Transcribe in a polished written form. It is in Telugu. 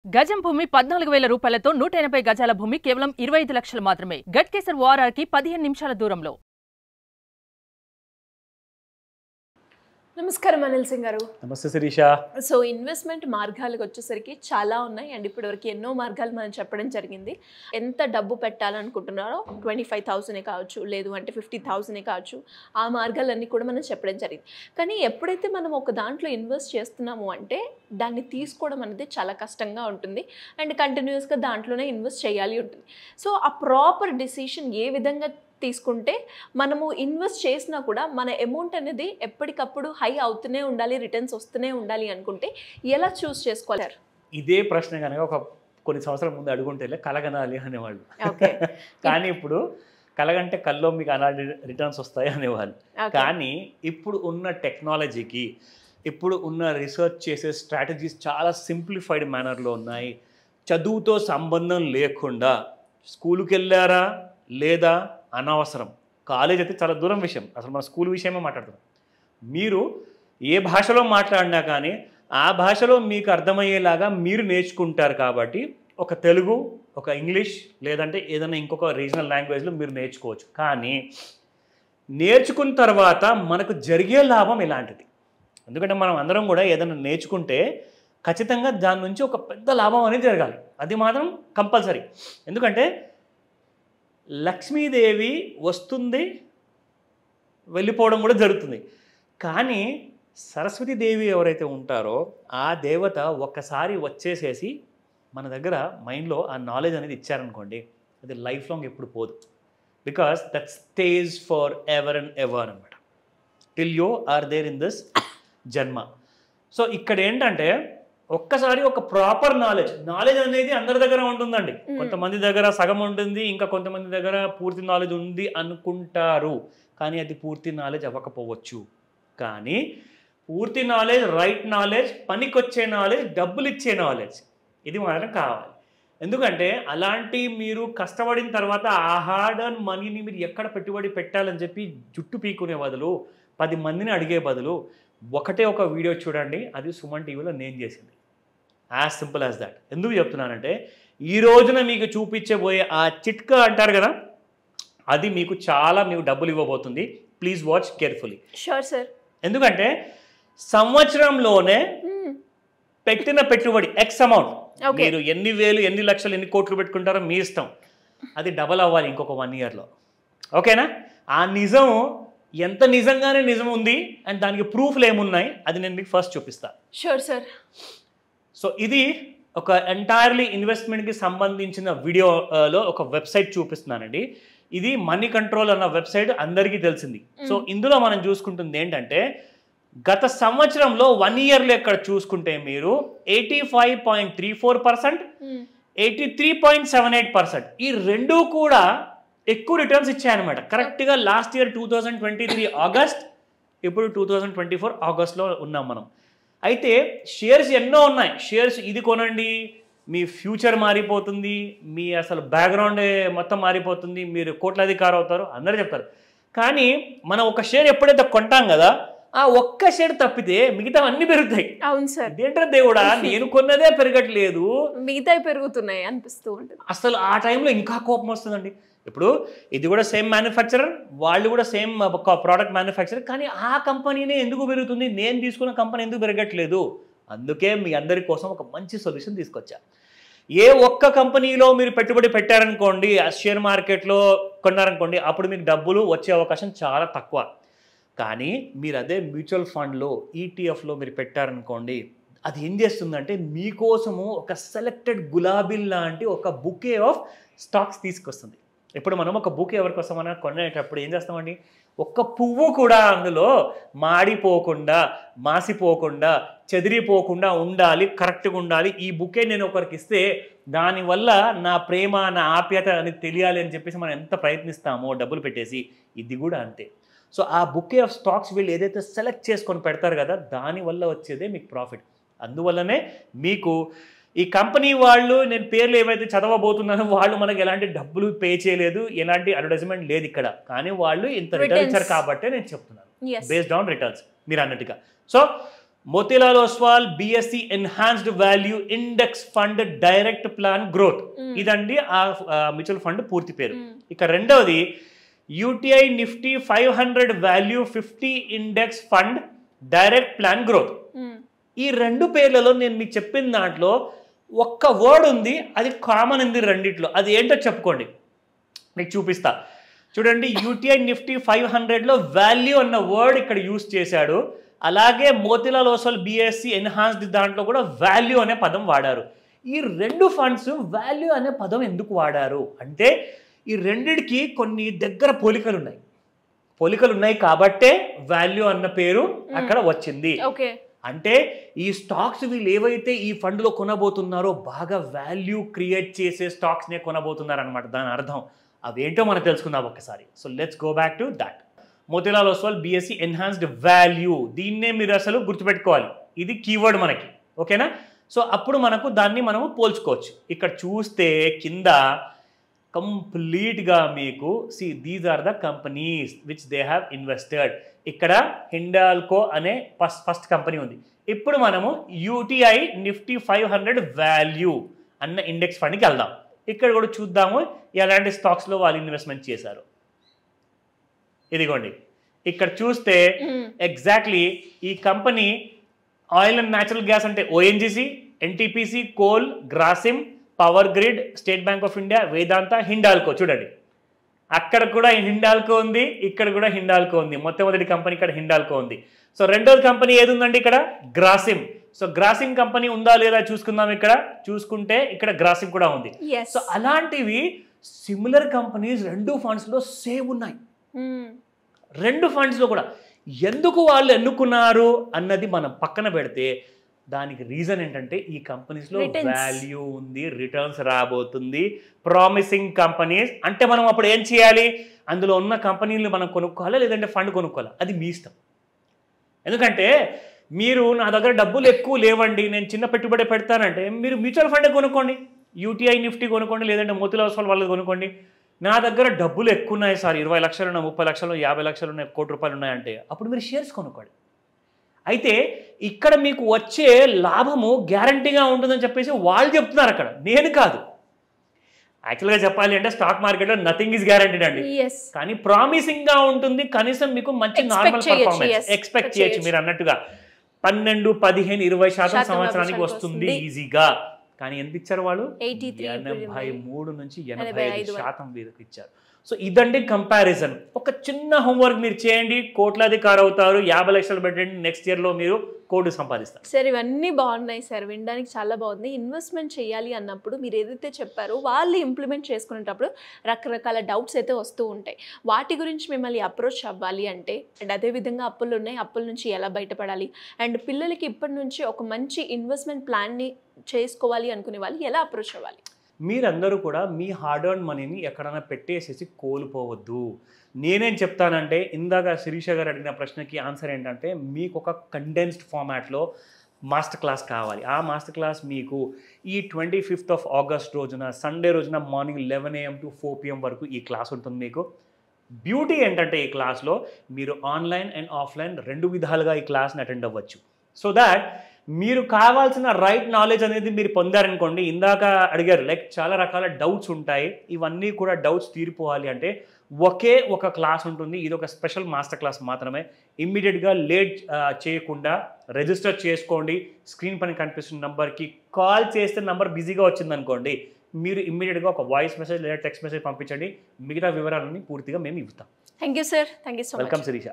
గజం భూమి 14,000 రూపాయలతో 180 గజాల భూమి కేవలం 25 లక్షలు మాత్రమే. గట్కేసర్ ఓఆర్ఆర్కి 15 నిమిషాల దూరంలో. నమస్కారం అనిల్ సింగ్ గారు. నమస్తే శిరీష. సో ఇన్వెస్ట్మెంట్ మార్గాలకు వచ్చేసరికి చాలా ఉన్నాయి అండ్ ఇప్పటివరకు ఎన్నో మార్గాలు మనం చెప్పడం జరిగింది. ఎంత డబ్బు పెట్టాలనుకుంటున్నారో 25,000 కావచ్చు, లేదు అంటే 50,000 కావచ్చు, ఆ మార్గాలన్నీ కూడా మనం చెప్పడం జరిగింది. కానీ ఎప్పుడైతే మనం ఒక దాంట్లో ఇన్వెస్ట్ చేస్తున్నాము అంటే దాన్ని తీసుకోవడం అనేది చాలా కష్టంగా ఉంటుంది అండ్ కంటిన్యూస్గా దాంట్లోనే ఇన్వెస్ట్ చేయాలి ఉంటుంది. సో ఆ ప్రాపర్ డిసిషన్ ఏ విధంగా తీసుకుంటే మనము ఇన్వెస్ట్ చేసినా కూడా మన అమౌంట్ అనేది ఎప్పటికప్పుడు హై అవుతూనే ఉండాలి, రిటర్న్స్ వస్తూనే ఉండాలి అనుకుంటే ఎలా చూస్ చేసుకోవాలి? ఇదే ప్రశ్న కనుక ఒక కొన్ని సంవత్సరాల ముందు అడుగుంటే కలగనాలి అనేవాళ్ళు. కానీ ఇప్పుడు కలగంటే కల్లో మీకు అలాంటి రిటర్న్స్ వస్తాయి అనేవాళ్ళు. కానీ ఇప్పుడు ఉన్న టెక్నాలజీకి, ఇప్పుడు ఉన్న రీసెర్చ్ చేసే స్ట్రాటజీస్ చాలా సింప్లిఫైడ్ మేనర్లో ఉన్నాయి. చదువుతో సంబంధం లేకుండా స్కూల్కి వెళ్ళారా లేదా అనవసరం, కాలేజ్ అయితే చాలా దూరం విషయం, అసలు మన స్కూల్ విషయమే మాట్లాడుతున్నాం. మీరు ఏ భాషలో మాట్లాడినా కానీ ఆ భాషలో మీకు అర్థమయ్యేలాగా మీరు నేర్చుకుంటారు. కాబట్టి ఒక తెలుగు, ఒక ఇంగ్లీష్, లేదంటే ఏదైనా ఇంకొక రీజనల్ లాంగ్వేజ్లో మీరు నేర్చుకోవచ్చు. కానీ నేర్చుకున్న తర్వాత మనకు జరిగే లాభం ఇలాంటిది. ఎందుకంటే మనం అందరం కూడా ఏదైనా నేర్చుకుంటే ఖచ్చితంగా దాని నుంచి ఒక పెద్ద లాభం అనేది జరగాలి. అది మాత్రం కంపల్సరీ. ఎందుకంటే లక్ష్మీదేవి వస్తుంది, వెళ్ళిపోవడం కూడా జరుగుతుంది. కానీ సరస్వతీదేవి ఎవరైతే ఉంటారో ఆ దేవత ఒక్కసారి వచ్చేసేసి మన దగ్గర మైండ్లో ఆ నాలెడ్జ్ అనేది ఇచ్చారనుకోండి, అది లైఫ్ లాంగ్ ఎప్పుడు పోదు. Because that stage for ever and ever అనమాట, till you are there in this జన్మ. సో ఇక్కడ ఏంటంటే ఒక్కసారి ఒక ప్రాపర్ నాలెడ్జ్ అనేది అందరి దగ్గర ఉంటుందండి. కొంతమంది దగ్గర సగం ఉంటుంది, ఇంకా కొంతమంది దగ్గర పూర్తి నాలెడ్జ్ ఉంది అనుకుంటారు. కానీ అది పూర్తి నాలెడ్జ్ అవ్వకపోవచ్చు. కానీ పూర్తి నాలెడ్జ్, రైట్ నాలెడ్జ్, పనికొచ్చే నాలెడ్జ్, డబ్బులు ఇచ్చే నాలెడ్జ్, ఇది మాత్రం కావాలి. ఎందుకంటే అలాంటి మీరు కష్టపడిన తర్వాత ఆ హార్డ్ అండ్ మనీని మీరు ఎక్కడ పెట్టుబడి పెట్టాలని చెప్పి జుట్టు పీకునే బదులు, 10 మందిని అడిగే బదులు ఒకటే ఒక వీడియో చూడండి. అది సుమన్ టీవీలో నేను చేసింది. As simple as that. ఎందుకు చెప్తున్నానంటే ఈ రోజున మీకు చూపించబోయే ఆ చిట్కా అంటారు కదా, అది మీకు డబ్బులు ఇవ్వబోతుంది. Please watch carefully. Sure sir. ఎందుకంటే సంవత్సరంలోనే పెట్టిన పెట్టుబడి ఎక్స్ అమౌంట్, మీరు ఎన్ని వేలు, ఎన్ని లక్షలు, ఎన్ని కోట్లు పెట్టుకుంటారో మీ ఇష్టం, అది డబల్ అవ్వాలి ఇంకొక 1 ఇయర్లో. ఓకేనా? ఆ నిజం ఎంత నిజంగానే నిజం ఉంది అండ్ దానికి ప్రూఫ్లు ఏమున్నాయి అది నేను మీకు ఫస్ట్ చూపిస్తాను. Sure sir. సో ఇది ఒక ఎంటైర్లీ ఇన్వెస్ట్మెంట్కి సంబంధించిన వీడియోలో ఒక వెబ్సైట్ చూపిస్తున్నానండి. ఇది మనీ కంట్రోల్ అన్న వెబ్సైట్ అందరికీ తెలిసింది. సో ఇందులో మనం చూసుకుంటుంది ఏంటంటే గత సంవత్సరంలో 1 ఇయర్లో ఇక్కడ చూసుకుంటే మీరు 85.34%, 83.78%, ఈ రెండు కూడా ఎక్కువ రిటర్న్స్ ఇచ్చాయన్నమాట. కరెక్ట్గా లాస్ట్ ఇయర్ 2023 ఆగస్ట్, ఇప్పుడు 2024 ఆగస్ట్లో ఉన్నాం మనం. అయితే షేర్స్ ఎన్నో ఉన్నాయి. షేర్స్ ఇది కొనండి, మీ ఫ్యూచర్ మారిపోతుంది, మీ అసలు బ్యాక్గ్రౌండ్ మొత్తం మారిపోతుంది, మీరు కోట్లాధికారి అవుతారు అందరూ చెప్తారు. కానీ మనం ఒక షేర్ ఎప్పుడైతే కొంటాం కదా, ఆ ఒక్క షేర్ తప్పితే మిగతా అన్ని పెరుగుతాయి. అవును సార్. ఇదేంటో దేవుడా, నేను కొన్నదే పెరగట్లేదు, మిగతా పెరుగుతున్నాయి అనిపిస్తూ ఉంటుంది. అసలు ఆ టైంలో ఇంకా కోపం వస్తుందండి. ఇప్పుడు ఇది కూడా సేమ్ మ్యానుఫ్యాక్చరర్, వాళ్ళు కూడా సేమ్ ప్రోడక్ట్ మ్యానుఫ్యాక్చరర్, కానీ ఆ కంపెనీనే ఎందుకు పెరుగుతుంది, నేను తీసుకున్న కంపెనీ ఎందుకు పెరగట్లేదు? అందుకే మీ అందరి కోసం ఒక మంచి సొల్యూషన్ తీసుకొచ్చా. ఏ ఒక్క కంపెనీలో మీరు పెట్టుబడి పెట్టారనుకోండి, ఆ షేర్ మార్కెట్లో కొన్నారనుకోండి, అప్పుడు మీకు డబ్బులు వచ్చే అవకాశం చాలా తక్కువ. కానీ మీరు అదే మ్యూచువల్ ఫండ్లో, ఈటీఎఫ్లో మీరు పెట్టారనుకోండి, అది ఏం చేస్తుందంటే మీకోసము ఒక సెలెక్టెడ్ గులాబీ లాంటి ఒక బుకే ఆఫ్ స్టాక్స్ తీసుకొస్తుంది. ఇప్పుడు మనం ఒక బుక్ ఎవరికోసమైనా కొనేటప్పుడు ఏం చేస్తామండి, ఒక్క పువ్వు కూడా అందులో మాడిపోకుండా, మాసిపోకుండా, చెదిరిపోకుండా ఉండాలి, కరెక్ట్గా ఉండాలి. ఈ బుకే నేను ఒకరికి ఇస్తే దానివల్ల నా ప్రేమ, నా ఆప్యాయత అనేది తెలియాలి అని చెప్పేసి మనం ఎంత ప్రయత్నిస్తామో డబ్బులు పెట్టేసి, ఇది కూడా అంతే. సో ఆ బుకే ఆఫ్ స్టాక్స్ వీళ్ళు ఏదైతే సెలెక్ట్ చేసుకొని పెడతారు కదా, దానివల్ల వచ్చేదే మీకు ప్రాఫిట్. అందువల్లనే మీకు ఈ కంపెనీ వాళ్ళు, నేను పేర్లు ఏవైతే చదవబోతున్నానో, వాళ్ళు మనకి ఎలాంటి డబ్బులు పే చేయలేదు, ఎలాంటి అడ్వర్టైజ్మెంట్ లేదు ఇక్కడ. కానీ వాళ్ళు ఇంత రిటర్న్ ఇచ్చారు కాబట్టే నేను చెప్తున్నాను, బేస్డ్ ఆన్ రిటర్న్స్ మీరు అన్నట్టుగా. So Motilal Oswal BSc enhanced value index fund direct plan growth, ఇదండి ఆ మ్యూచువల్ ఫండ్ పూర్తి పేరు. ఇక రెండవది UTI Nifty 500 value 50 index fund direct plan growth. ఈ రెండు పేర్లలో నేను మీకు చెప్పిన దాంట్లో ఒక్క వర్డ్ ఉంది, అది కామన్ ఉంది రెండిట్లో. అది ఏంటో చెప్పుకోండి, మీకు చూపిస్తా. చూడండి, యూటీఐ నిఫ్టీ 500లో వాల్యూ అన్న వర్డ్ ఇక్కడ యూజ్ చేశాడు. అలాగే మోతీలాల్ ఓస్వాల్ బిఎస్సి ఎన్హాన్స్డ్ దాంట్లో కూడా వాల్యూ అనే పదం వాడారు. ఈ రెండు ఫండ్స్ వాల్యూ అనే పదం ఎందుకు వాడారు అంటే ఈ రెండిటికి కొన్ని దగ్గర పోలికలు ఉన్నాయి కాబట్టే వాల్యూ అన్న పేరు అక్కడ వచ్చింది. అంటే ఈ స్టాక్స్ వీళ్ళు ఏవైతే ఈ ఫండ్లో కొనబోతున్నారో బాగా వాల్యూ క్రియేట్ చేసే స్టాక్స్నే కొనబోతున్నారు అనమాట. దాని అర్థం అవేంటో మనం తెలుసుకుందాం ఒక్కసారి. So let's go back to that. Motilal Oswal BSc enhanced value, దీన్నే మీరు అసలు గుర్తుపెట్టుకోవాలి. ఇది కీవర్డ్ మనకి, ఓకేనా? సో అప్పుడు మనము పోల్చుకోవచ్చు. ఇక్కడ చూస్తే కింద కంప్లీట్గా మీకు these are the companies which they have invested. ఇక్కడ హిండాల్కో అనే ఫస్ట్ కంపెనీ ఉంది. ఇప్పుడు మనము యూటీఐ నిఫ్టీ 500 వాల్యూ అన్న ఇండెక్స్ ఫండ్కి వెళ్దాం. ఇక్కడ కూడా చూద్దాము ఎలాంటి స్టాక్స్లో వాళ్ళు ఇన్వెస్ట్మెంట్ చేశారు. ఇదిగోండి, ఇక్కడ చూస్తే ఎగ్జాక్ట్లీ ఈ company oil and natural gas అంటే ONGC, NTPC, coal, Grasim, power grid, State Bank of India, Vedanta, Hindalco. చూడండి, అక్కడ కూడా హిండాల్కో ఉంది, ఇక్కడ కూడా హిండాల్కో ఉంది. మొట్టమొదటి కంపెనీ ఇక్కడ హిండాల్కో ఉంది. సో రెండోది కంపెనీ ఏది ఉందండి ఇక్కడ? గ్రాసిమ్. సో గ్రాసిమ్ కంపెనీ ఉందా లేదా చూసుకుందాం. ఇక్కడ చూసుకుంటే ఇక్కడ గ్రాసిమ్ కూడా ఉంది. సో అలాంటివి సిమిలర్ కంపెనీస్ రెండు ఫండ్స్లో సేమ్ ఉన్నాయి. రెండు ఫండ్స్లో కూడా ఎందుకు వాళ్ళు ఎన్నుకున్నారు అన్నది మనం పక్కన పెడితే దానికి రీజన్ ఏంటంటే ఈ కంపెనీస్లో వాల్యూ ఉంది, రిటర్న్స్ రాబోతుంది, ప్రామిసింగ్ కంపెనీస్. అంటే మనం అప్పుడు ఏం చేయాలి? అందులో ఉన్న కంపెనీలు మనం కొనుక్కోవాలా లేదంటే ఫండ్ కొనుక్కోవాలా, అది మీ ఇష్టం. ఎందుకంటే మీరు నా దగ్గర డబ్బులు ఎక్కువ లేవండి, నేను చిన్న పెట్టుబడి పెడతానంటే మీరు మ్యూచువల్ ఫండ్ కొనుక్కోండి, యూటీఐ నిఫ్టీ కొనుక్కోండి, లేదంటే మోతీలాల్ ఓస్వాల్ వాళ్ళది కొనుక్కోండి. నా దగ్గర డబ్బులు ఎక్కువ ఉన్నాయి సార్, 20 లక్షలు ఉన్నాయి, 30 లక్షలు, 50 లక్షలు ఉన్నాయి, కోటి రూపాయలు ఉన్నాయంటే అప్పుడు మీరు షేర్స్ కొనుక్కోండి. అయితే ఇక్కడ మీకు వచ్చే లాభము గ్యారంటీగా ఉంటుందని చెప్పేసి వాళ్ళు చెప్తున్నారు అక్కడ, నేను కాదు. యాక్చువల్గా చెప్పాలి అంటే స్టాక్ మార్కెట్లో నథింగ్ ఈజ్ గ్యారంటీడ్ అండి, కానీ ప్రామిసింగ్ గా ఉంటుంది. కనీసం మీకు మంచి నార్మల్ పర్ఫార్మెన్స్ ఎక్స్పెక్ట్ చేయొచ్చు. మీరు అన్నట్టుగా 12, 15, 20% సంవత్సరానికి వస్తుంది ఈజీగా. కానీ ఎంత ఇచ్చారు వాళ్ళు? 83 నుంచి 85% వీరికి ఇచ్చారు. సో ఇదండి కంపారిజన్. ఒక చిన్న హోంవర్క్ మీరు చేయండి, కోట్లాధికారి అవుతారు. 50 లక్షలు పెట్టండి, నెక్స్ట్ ఇయర్లో మీరు కోటి సంపాదిస్తారు. సార్ ఇవన్నీ బాగున్నాయి సార్, వినడానికి చాలా బాగుంది. ఇన్వెస్ట్మెంట్ చేయాలి అన్నప్పుడు మీరు ఏదైతే చెప్పారో వాళ్ళు ఇంప్లిమెంట్ చేసుకునేటప్పుడు రకరకాల డౌట్స్ అయితే వస్తూ ఉంటాయి. వాటి గురించి మిమ్మల్ని అప్రోచ్ అవ్వాలి అంటే, అండ్ అదేవిధంగా అప్పులు ఉన్నాయి, అప్పుల నుంచి ఎలా బయటపడాలి, అండ్ పిల్లలకి ఇప్పటి నుంచి ఒక మంచి ఇన్వెస్ట్మెంట్ ప్లాన్ని చేసుకోవాలి అనుకునే వాళ్ళు ఎలా అప్రోచ్ అవ్వాలి? మీరందరూ కూడా మీ హార్డ్ ఎర్న్ మనీని ఎక్కడైనా పెట్టేసేసి కోల్పోవద్దు. నేనేం చెప్తానంటే, ఇందాక శిరీష గారు అడిగిన ప్రశ్నకి ఆన్సర్ ఏంటంటే, మీకు ఒక కండెన్స్డ్ ఫార్మాట్లో మాస్టర్ క్లాస్ కావాలి. ఆ మాస్టర్ క్లాస్ మీకు ఈ 25th ఆగస్ట్ రోజున, సండే రోజున మార్నింగ్ 11 AM to 4 PM వరకు ఈ క్లాస్ ఉంటుంది మీకు. బ్యూటీ ఏంటంటే ఈ క్లాస్లో మీరు ఆన్లైన్ అండ్ ఆఫ్లైన్ రెండు విధాలుగా ఈ క్లాస్ని అటెండ్ అవ్వచ్చు. సో దాట్ మీరు కావాల్సిన రైట్ నాలెడ్జ్ అనేది మీరు పొందారనుకోండి. ఇందాక అడిగారు లైక్ చాలా రకాల డౌట్స్ ఉంటాయి, ఇవన్నీ కూడా డౌట్స్ తీరిపోవాలి అంటే ఒకే ఒక క్లాస్ ఉంటుంది. ఇది ఒక స్పెషల్ మాస్టర్ క్లాస్ మాత్రమే. ఇమ్మీడియట్గా లేట్ చేయకుండా రిజిస్టర్ చేసుకోండి. స్క్రీన్ పైన కనిపిస్తున్న నెంబర్కి కాల్ చేస్తే నెంబర్ బిజీగా వచ్చిందనుకోండి, మీరు ఇమ్మీడియట్గా ఒక వాయిస్ మెసేజ్ లేదా టెక్స్ట్ మెసేజ్ పంపించండి. మిగతా వివరాలన్నీ పూర్తిగా మేము ఇస్తాం. Thank you sir, thank you so much. Welcome Sirisha.